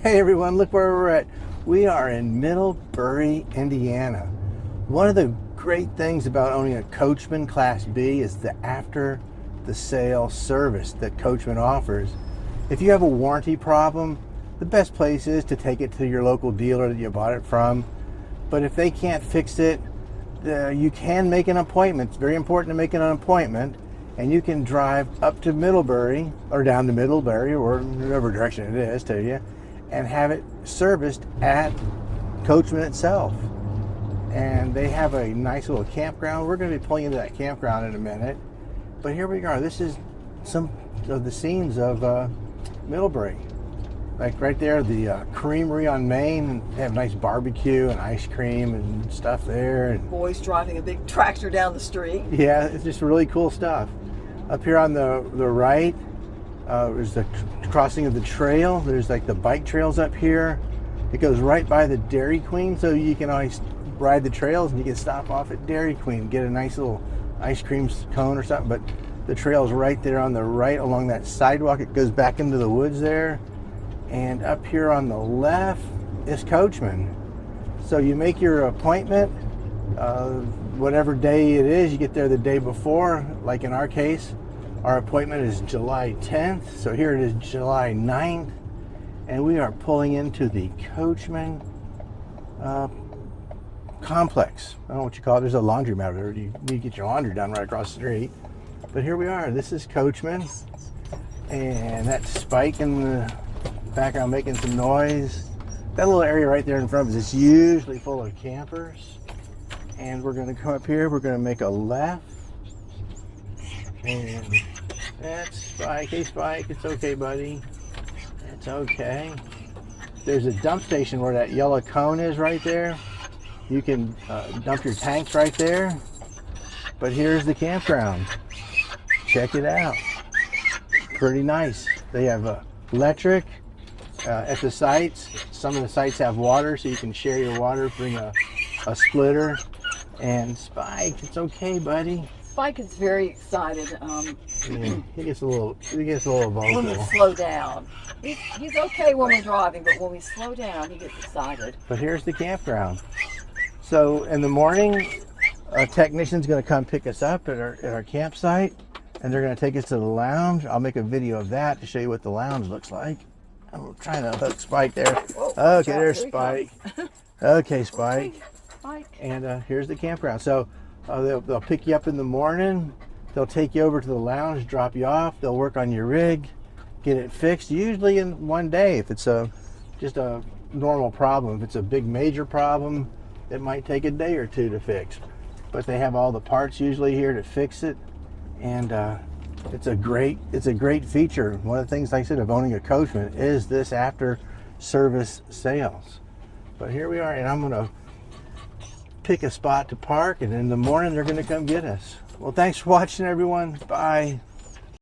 Hey everyone, look where we're at. We are in Middlebury, Indiana. One of the great things about owning a Coachmen Class B is the after the sale service that Coachmen offers. If you have a warranty problem, the best place is to take it to your local dealer that you bought it from. But if they can't fix it, you can make an appointment. It's very important to make an appointment, and you can drive up to Middlebury or down to Middlebury or whatever direction it is to you, and have it serviced at Coachmen itself. And they have a nice little campground. We're going to be pulling into that campground in a minute. But here we are. This is some of the scenes of Middlebury. Like right there, the creamery on Main. They have nice barbecue and ice cream and stuff there. And boys driving a big tractor down the street. yeah, it's just really cool stuff. Up here on the right, there's the crossing of the trail. There's like the bike trails up here. It goes right by the Dairy Queen, so you can always ride the trails and you can stop off at Dairy Queen, get a nice little ice cream cone or something. But the trail's right there on the right along that sidewalk. It goes back into the woods there. And up here on the left is Coachmen. So you make your appointment, whatever day it is, you get there the day before. Like in our case, our appointment is July 10th. So here it is July 9th. And we are pulling into the Coachmen complex. I don't know what you call it. There's a laundromat there. You need to get your laundry done right across the street. But here we are. This is Coachmen. And that Spike in the background making some noise. That little area right there in front of us is usually full of campers. And we're going to come up here. We're going to make a left. And that's Spike. Hey Spike, it's okay, buddy. It's okay. There's a dump station where that yellow cone is right there. You can dump your tanks right there. But here's the campground. Check it out. Pretty nice. They have electric at the sites. Some of the sites have water, so you can share your water. Bring a splitter. And Spike, it's okay, buddy. Spike is very excited. Yeah, he gets a little vocal. When we slow down. He's okay when we're driving, but when we slow down, he gets excited. But here's the campground. So in the morning, a technician's going to come pick us up at our campsite, and they're going to take us to the lounge. I'll make a video of that to show you what the lounge looks like. I'm trying to hook Spike there. Whoa, okay, there's Spike. Okay, Spike. Spike. And here's the campground. So they'll pick you up in the morning. They'll take you over to the lounge, drop you off. They'll work on your rig, get it fixed, usually in one day. If it's just a normal problem. If it's a big major problem, it might take a day or two to fix. But they have all the parts usually here to fix it. And it's a great feature. One of the things, like I said, of owning a Coachmen is this after service sales. But here we are, and I'm going to pick a spot to park, and in the morning they're going to come get us. Well, thanks for watching, everyone. Bye.